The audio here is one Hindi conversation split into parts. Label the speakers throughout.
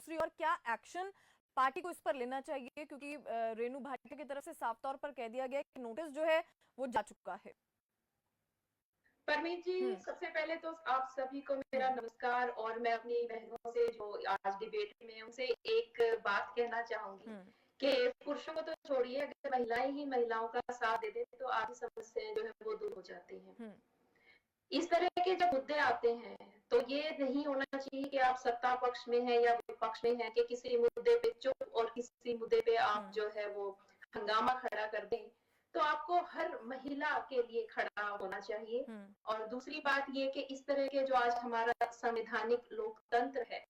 Speaker 1: दूसरी ओर क्या एक्शन पार्टी को इस पर लेना चाहिए, क्योंकि रेणु भाटिया की तरफ से साफ तौर पर कह दिया गया कि नोटिस जो है वो जा चुका है।
Speaker 2: परमीत जी, सबसे पहले तो आप सभी को मेरा नमस्कार। और मैं अपनी बहनों से जो आज डिबेट में उनसे एक बात कहना चाहूंगी कि पुरुषों को तो छोड़िए, अगर महिलाएं ही महिलाओं का साथ दे दे तो आधी समस्याएं जो है वो दूर हो जाती हैं। इस तरह के जब मुद्दे आते हैं तो ये नहीं होना चाहिए कि आप सत्ता पक्ष में हैं या विपक्ष में हैं कि किसी मुद्दे पे चुप और किसी मुद्दे पे आप जो है वो हंगामा खड़ा कर दें। तो आपको हर महिला के लिए खड़ा होना चाहिए। और दूसरी बात ये कि इस तरह के जो आज हमारा संवैधानिक लोकतंत्र है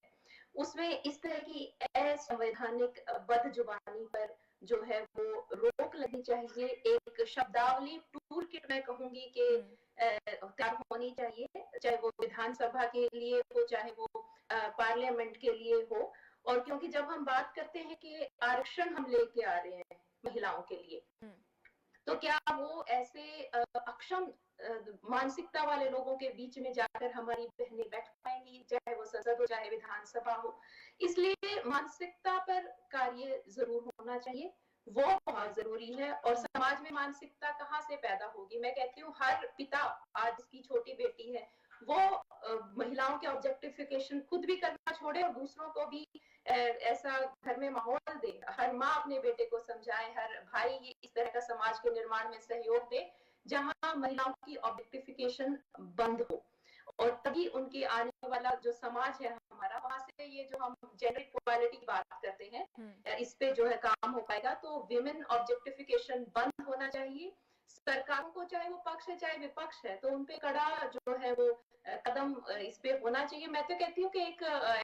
Speaker 2: उसमें इस तरह की असंवैधानिक बदजुबानी पर जो है वो रोक लगनी चाहिए। एक शब्दावली टूल किट मैं कहूंगी कि तैयार होनी चाहिए, चाहे वो विधानसभा के लिए हो चाहे वो पार्लियामेंट के लिए हो। और क्योंकि जब हम बात करते हैं कि आरक्षण हम लेके आ रहे हैं महिलाओं के लिए, तो क्या वो ऐसे अक्षम मानसिकता वाले लोगों के बीच में जाकर हमारी बहनें बैठ पाएंगी, चाहे वो संसद हो चाहे विधानसभा हो। इसलिए मानसिकता पर कार्य जरूर होना चाहिए, वो बहुत जरूरी है। और समाज में मानसिकता कहाँ से पैदा होगी? मैं कहती हूँ हर पिता, आज जिसकी छोटी बेटी है वो महिलाओं के ऑब्जेक्टिफिकेशन खुद भी करना छोड़े और दूसरों को भी ऐसा घर में माहौल दे। हर माँ अपने बेटे को समझाए, हर भाई इस तरह का समाज के निर्माण में सहयोग दे जहां महिलाओं की ऑब्जेक्टिफिकेशन बंद हो। और तभी उनकी आने वाला जो समाज है हमारा, वहां से ये जो हम जेंडर इक्वालिटी की बात करते हैं इस पे जो है काम हो पाएगा। तो विमेन ऑब्जेक्टिफिकेशन बंद होना चाहिए। सरकारों को, चाहे वो पक्ष है चाहे विपक्ष है, तो उनपे कड़ा जो है वो कदम इस पे होना चाहिए। मैं तो कहती हूँ कि एक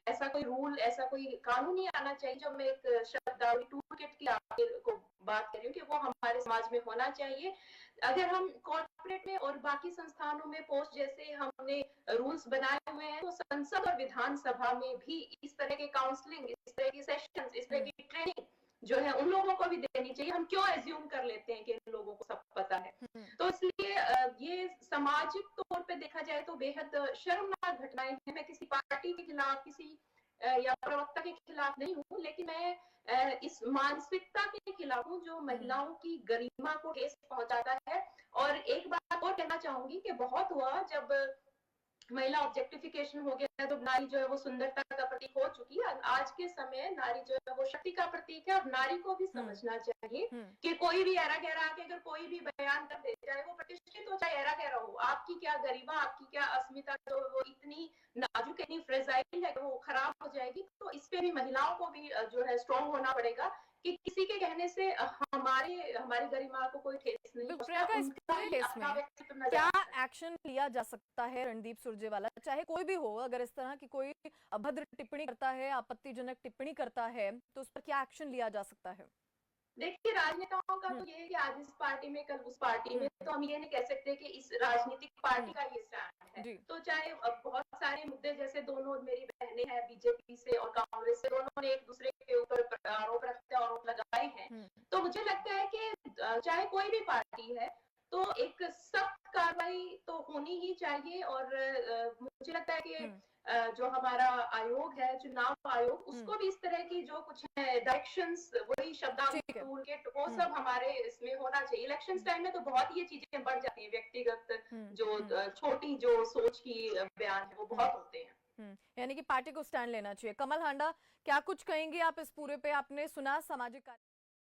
Speaker 2: ऐसा कोई रूल, ऐसा कोई कानून ही आना चाहिए जो मैं एक शब्दावली टूल किट की आपको बात कर रही हूँ कि वो हमारे समाज में होना चाहिए। अगर हम कॉर्पोरेट में और बाकी संस्थानों में पोस्ट जैसे हमने रूल्स बनाए हुए हैं, तो संसद और विधानसभा में भी इस तरह के काउंसलिंग, इस तरह की सेशंस, इस तरह की ट्रेनिंग जो है उन लोगों को भी देनी चाहिए। हम क्यों एज्यूम कर लेते हैं कि इन लोगों को सब पता है? तो इसलिए ये सामाजिक तौर पे देखा जाए तो बेहद शर्मनाक घटनाएं हैं। मैं किसी पार्टी के खिलाफ, किसी या प्रवक्ता के खिलाफ नहीं हूँ, लेकिन मैं इस मानसिकता के खिलाफ हूँ जो महिलाओं की गरिमा को ठेस पहुंचाता है। और एक बात और कहना चाहूंगी कि बहुत हुआ जब महिला ऑब्जेक्टिफिकेशन हो गया तो नारी जो है वो सुंदरता का प्रतीक हो चुकी है। आज के समय नारी जो है वो शक्ति का प्रतीक है। अब नारी को भी समझना चाहिए कि कोई भी ऐरा गहरा आके अगर कोई भी बयान कर दे, चाहे वो प्रतिष्ठित हो चाहे ऐरा गहरा हो, आपकी क्या गरिमा, आपकी क्या अस्मिता जो वो इतनी नाजुक, इतनी फ्रेजाइल है कि वो खराब हो जाएगी। तो इस पे भी महिलाओं को भी जो है स्ट्रॉन्ग होना पड़ेगा कि किसी के कहने से हमारी गरिमा को कोई ठेस नहीं पहुंचता।
Speaker 1: इस पूरे केस में क्या एक्शन लिया जा सकता है रणदीप सुरजेवाला, चाहे कोई भी हो, अगर इस तरह की कोई अभद्र टिप्पणी करता है, आपत्तिजनक टिप्पणी करता है, तो उस पर क्या एक्शन लिया जा सकता है?
Speaker 2: देखिए, राजनेताओं का तो ये है कि आज इस पार्टी में कल उस पार्टी में, तो हम ये नहीं कह सकते कि इस राजनीतिक पार्टी का ये स्टैंड है। तो चाहे बहुत सारे मुद्दे, जैसे दोनों मेरी बहनें हैं बीजेपी से और कांग्रेस से, दोनों ने एक दूसरे के ऊपर आरोप लगाए हैं। तो मुझे लगता है कि चाहे कोई भी पार्टी है तो एक सख्त कार्रवाई तो होनी ही चाहिए। और मुझे लगता है कि जो हमारा आयोग है, चुनाव आयोग, उसको भी इस तरह की जो कुछ है डायरेक्शंस, वही शब्दावली टूल किट, वो सब हमारे इसमें होना चाहिए। इलेक्शन टाइम में तो बहुत ये चीजें बढ़ जाती हैं, व्यक्तिगत जो छोटी जो सोच की बयान है वो बहुत होते हैं।
Speaker 1: यानी कि पार्टी को स्टैंड लेना चाहिए। कमल हांडा, क्या कुछ कहेंगे आप इस पूरे पे? आपने सुना सामाजिक